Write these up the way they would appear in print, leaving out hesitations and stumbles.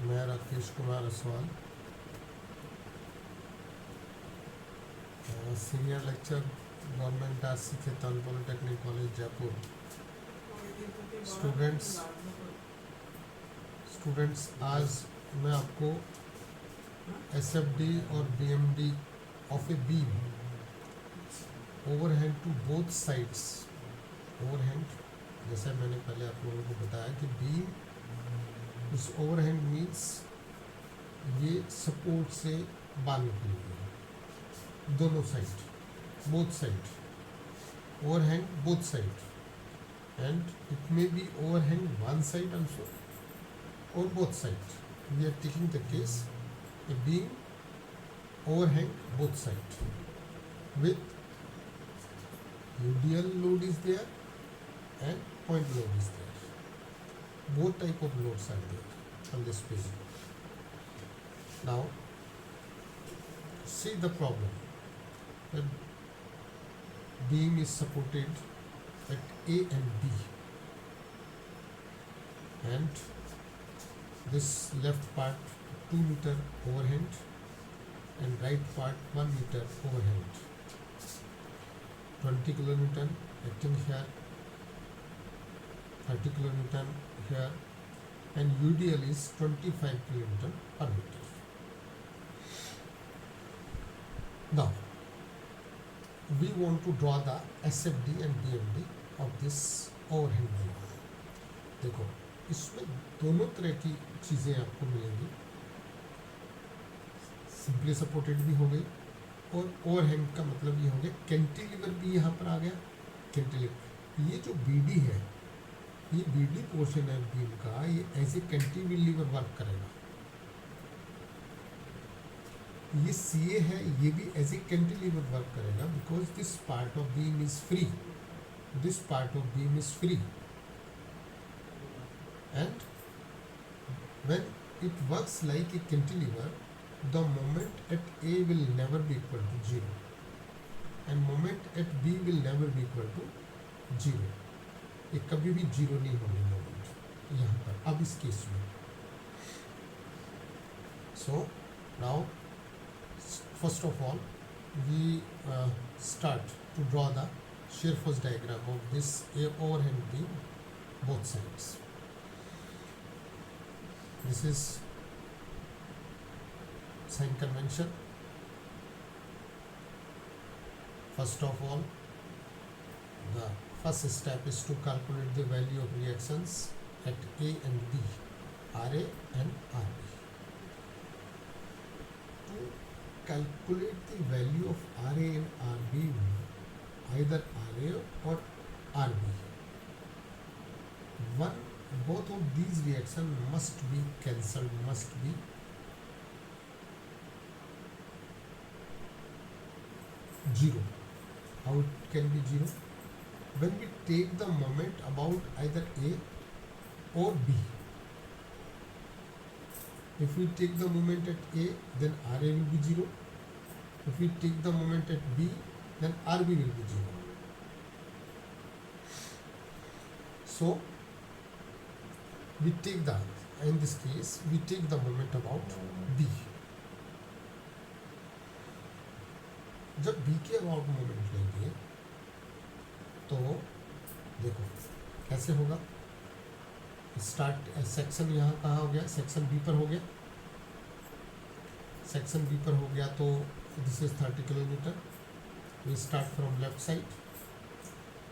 मैं Rakesh Kumar Aswal, senior lecture, government RC Khetan polytechnic college Jaipur. Students आज मैं आपको एसएफडी और BMD of a beam overhang to both sides. Overhang, जैसे मैंने पहले आप लोगों को बताया कि बीम इस ओवरहैंग मीन्स ये सपोर्ट से बाहर निकली हुई है, दोनों side, both side, overhang both side, and it may be overhang one side also or both sides. We are taking the case a beam overhang both sides with UDL load is there and point load is there. Both type of loads are there on this page. Now see the problem. The beam is supported at A and B, and this left part 2 meter overhang and right part 1 meter overhang. 20 kilonewton acting here, 30 kilonewton here, and UDL is 25 kilonewton per meter. Now we want to draw the SFD and BMD of this overhang beam. देखो, इसमें दोनों तरह की चीज़ें आपको मिलेंगी। Simply supported भी हो गई और ओवरहैंग का मतलब ये हो गया कैंटिलीवर भी यहाँ पर आ गया। कैंटिलीवर, ये जो बीडी है, ये बीडी पोर्शन है बीम का, ये एज ए कैंटिलीवर वर्क करेगा। ये सीए है, ये भी एज ए कैंटिलीवर वर्क करेगा because this part of beam is free, this part of beam is free, and when it works like a cantilever the moment at A will never be equal to zero and moment at B will never be equal to zero. ये कभी भी zero नहीं होने moment यहाँ पर अब इस case में। So now first of all we start to draw the shear force diagram of this overhang beam both sides. This is sign convention. First of all, the first step is to calculate the value of reactions at A and B, RA and RB. To calculate the value of RA and RB, either RA or RB, both of these reactions must be cancelled, must be zero. How it can be zero? When we take the moment about either A or B. If we take the moment at A, then RA will be 0. If we take the moment at B, then RB will be 0. So, we take the, in this case, we take the moment about B. जब B के about moment लेंगे तो देखो कैसे होगा। Start section यहाँ कहाँ हो गया, सेक्शन बी पर हो गया, सेक्शन बी पर हो गया तो this is 30 kilometre. We start from left side,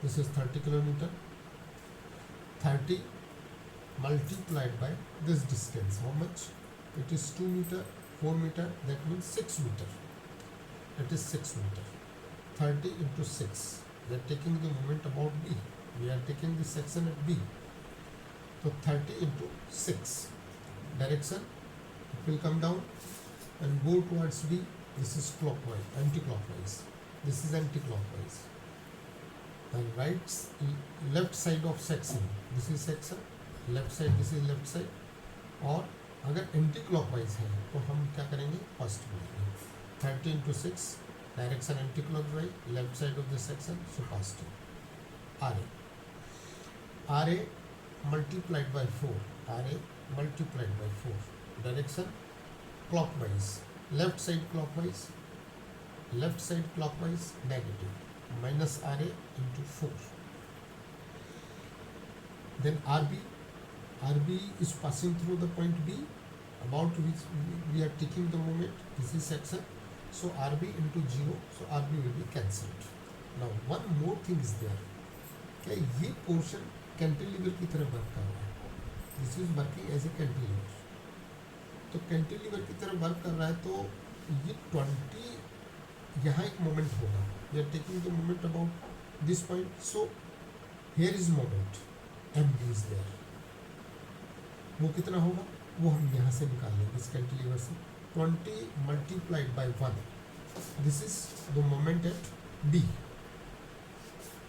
this is 30 kilometre, 30 multiplied by this distance, how much it is 2 metre, 4 metre, that means 6 metre, it is 6 metre, 30 into 6, we are taking the moment about B, we are taking the section at B. So 30 into 6 direction, it will come down and go towards B. This is clockwise, anti-clockwise. This is anti-clockwise. And left side of section, this is section, left side, this is left side. और अगर anti-clockwise है तो हम क्या करेंगे, first करेंगे 30 into 6 direction anti-clockwise, left side of the section, so positive. RA multiplied by 4, RA multiplied by 4, direction clockwise, left side clockwise, left side clockwise negative minus R A into 4. Then RB is passing through the point B about which we are taking the moment. This is section. So RB into 0. So RB will be cancelled. Now one more thing is there. क्या ये portion cantilever की तरह work कर रहा है? This is working as a cantilever. तो cantilever की तरह वर्क कर रहा है तो ये 20 यहाँ एक मोमेंट होगा. We are taking the moment about this point. So here is moment MB is there. वो कितना होगा वो हम यहाँ से निकाल लेंगे इस कैंटिलीवर से. 20 multiplied by 1. This is the moment eight B.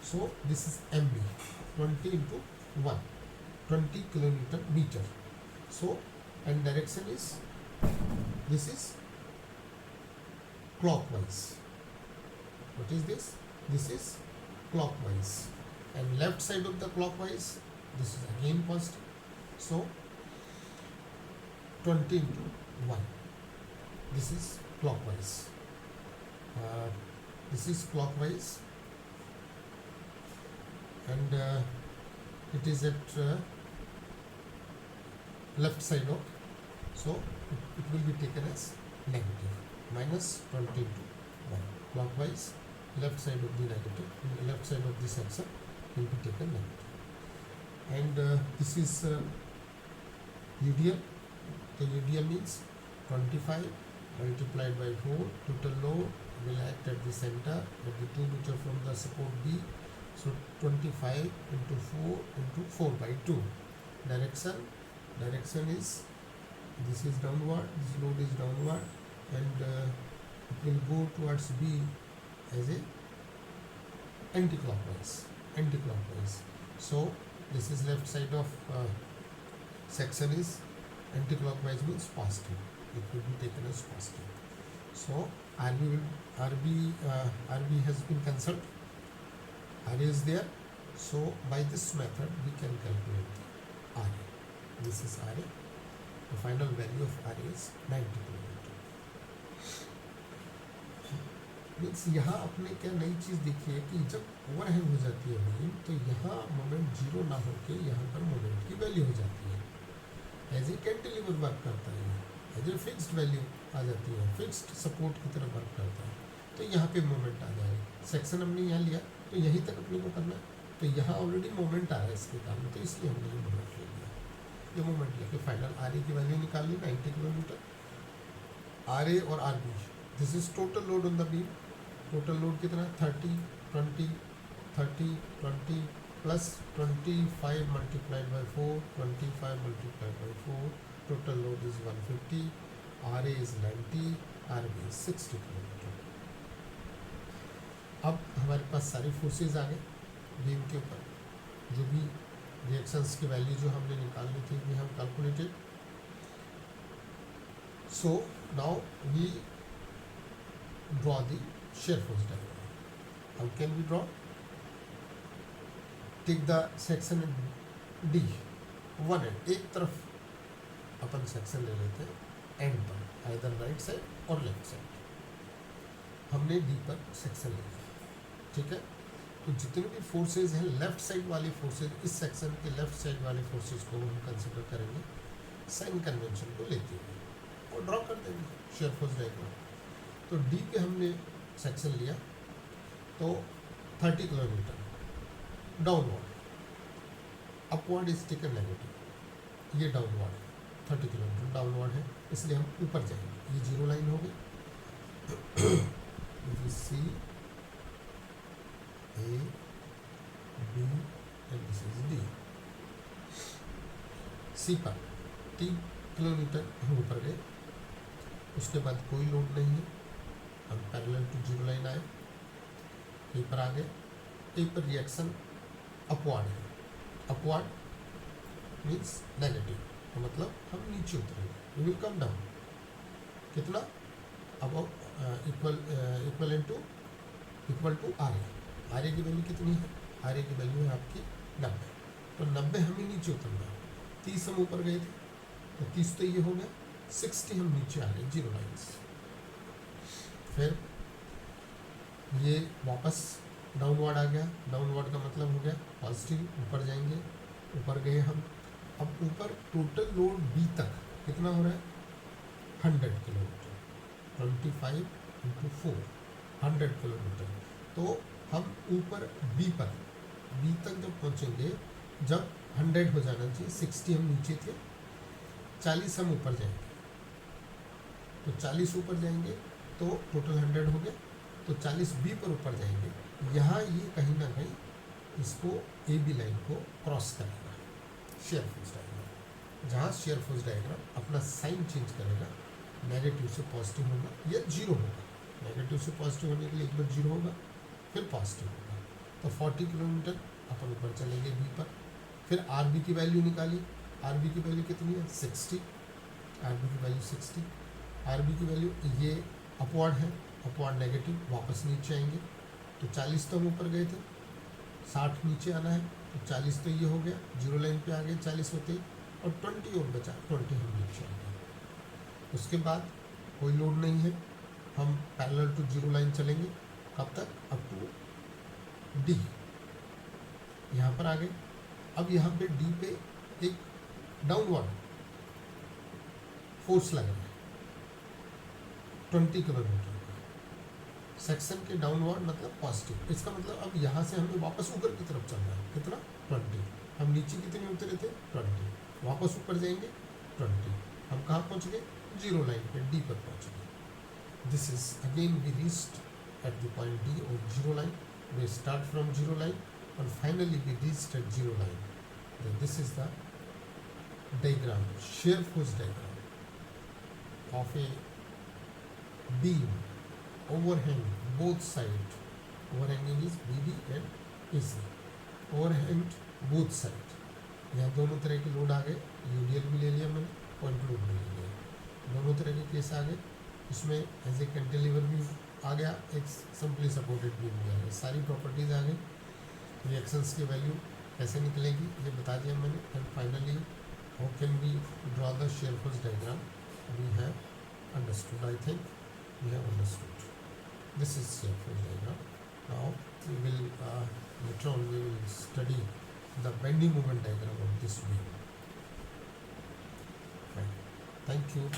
So this is MB. 20 into 1. 20 kilonewton meter. So and direction is, this is clockwise. What is this? This is clockwise. And left side of the clockwise, this is again positive. So 20 into 1. This is clockwise. This is clockwise, and it is at left side of, so it will be taken as negative. Minus 20 into 1. Clockwise, left side of the negative, left side of this section will be taken negative. And this is UDL. The UDL means 25 multiplied by 4. Total load will act at the center at the 2 meter from the support B. So 25 into 4 into 4 by 2. Direction is, this is downward, this load is downward, and it will go towards B as a anti-clockwise. So this is left side of section is anti-clockwise, means positive. It will be taken as positive. So RB has been cancelled. RA is there. So by this method we can calculate the RA. This is RA. The final value of RA is 90 kN. Means यहाँ आपने क्या नई चीज़ देखी है कि जब overhang हो जाती है बीम तो यहाँ मोमेंट जीरो ना होके यहाँ पर मोमेंट की वैल्यू हो जाती है. एज ए कैंटिलीवर वर्क करता है, एज ए फिक्स्ड वैल्यू आ जाती है, फिक्स्ड सपोर्ट की तरह वर्क करता है. तो यहाँ पे मोमेंट आ जाएगा. सेक्शन हमने यहाँ लिया तो यहीं तक अपने को करना है. तो यहाँ ऑलरेडी मोमेंट आ रहा है इसके कारण, तो इसलिए हमने ये मोमेंट ले लिया. ये मोमेंट लेके फाइनल RA की वैल्यू निकाल ली 90 किलोमीटर. RA और RB, this is total load on the beam. Total load कितना? 30 20 30 20 plus 25 multiplied by 4, 25 multiplied by 4. Total load is 150. RA is 90, RB is 60 kilometre. अब हमारे पास सारी फोर्सेज आ गए बीम के ऊपर. जो भी रिएक्शंस की वैल्यू जो हमने निकालनी थी we have calculated. So now we draw the shear force diagram. How can we draw? Take the section D, one end. एक तरफ अपन सेक्शन ले लेते हैं एंड पर, आइदर राइट साइड और लेफ्ट साइड. हमने D पर सेक्शन ले लिया. ठीक है. तो जितने भी फोर्सेज हैं लेफ्ट साइड वाली फोर्सेज, इस सेक्शन के लेफ्ट साइड वाले फोर्सेज को हम कंसिडर करेंगे साइन कन्वेंशन को लेते हुए और ड्रॉ कर देंगे शेयर फोर्स डायग्राम. तो डी पे हमने सेक्शन लिया तो 30 kilometre downward, upward is taken negative. ये डाउनवर्ड 30 किलोमीटर डाउनवर्ड है, इसलिए हम ऊपर जाएंगे. ये जीरो लाइन हो गई. सी A, B and this is D. C पर 3 किलोमीटर हम ऊपर गए. उसके बाद कोई लोड नहीं है, हम पैरेलल टू जीरो लाइन आए. ए पर आ गए. ए पर रिएक्शन अपवार्ड है. अपवार्ड मीन्स नेगेटिव, तो मतलब हम नीचे उतरेंगे. We will come down. कितना? About equal to RA. RA की वैल्यू कितनी है? RA की वैल्यू है आपकी 90. तो 90 हमें नीचे उतरना है. 30 हम ऊपर गए थे तो 30 तो ये हो गया. 60 हम नीचे आ गए, जीरो लाइन्स। फिर ये वापस डाउनवर्ड आ गया, डाउनवर्ड का मतलब हो गया पॉजिटिव, ऊपर जाएंगे, ऊपर गए हम। अब ऊपर टोटल लोड बी तक कितना हो रहा है, 100 किलोमीटर, 25 इंटू 4, 100 किलोमीटर। तो हम ऊपर बी पर, बी तक जब पहुंचेंगे, जब 100 हो जाना चाहिए, 60 हम नीचे थे, 40 हम ऊपर जाएंगे, तो 40 ऊपर जाएंगे तो टोटल 100 हो गया, तो 40 बी पर ऊपर जाएंगे। यहाँ ये कहीं ना कहीं इसको ए बी लाइन को क्रॉस करेगा, शेयर फोर्स डायग्राम। जहाँ शेयर फोर्स डायग्राम अपना साइन चेंज करेगा, नेगेटिव से पॉजिटिव होगा या जीरो होगा। नेगेटिव से पॉजिटिव होने के लिए एक बार जीरो होगा, फिर पॉजिटिव होगा। तो 40 किलोमीटर अपन ऊपर चलेंगे बी पर। फिर आर बी की वैल्यू निकाली, आर बी की वैल्यू कितनी है, 60, आर बी की वैल्यू 60, आर बी की वैल्यू, ये अपवर्ड है, अपवर्ड नेगेटिव, वापस नीचे आएंगे। तो 40 तो हम ऊपर गए थे, 60 नीचे आना है, तो 40 तो ये हो गया, जीरो लाइन पे आ गए 40 होते ही, और 20 और बचा, 20 हम नीचे आ गए। उसके बाद कोई लोड नहीं है, हम पैरेलल टू जीरो लाइन चलेंगे, कब तक, अप टू डी, यहाँ पर आ गए। अब यहाँ पे डी पे एक डाउनवर्ड फोर्स लग रहा है 20 किलोमीटर सेक्शन के डाउनवर्ड, मतलब पॉजिटिव। इसका मतलब अब यहाँ से हमें वापस ऊपर की तरफ चलना है, कितना, 20। हम नीचे कितने उतरे थे, 20, वापस ऊपर जाएंगे 20। हम कहाँ पहुँच गए, जीरो लाइन पे, डी पर पहुँच गए। This is again we reached at the point D और zero line. We start from zero line and finally we reached at zero line. Then this is the diagram, shear force diagram of a beam overhang both side. Overhanging is BB and AC. Overhanged both side. यहाँ दोनों तरह के load आ गए, UDL भी ले लिया मैंने, point load भी ले लिया, दोनों तरह के केस आ गए। इसमें एज ए कैंटिलीवर भी आ गया, एक सिंपली सपोर्टेड बीम भी आ गया, सारी प्रॉपर्टीज आ गई। रिएक्शंस की वैल्यू कैसे निकलेगी ये बता दिया मैंने। And finally how can we draw the shear force diagram, we have understood, I think we have understood, this is shear force diagram. Now we will later on we will study the bending moment diagram of this beam. Fine. Thank you.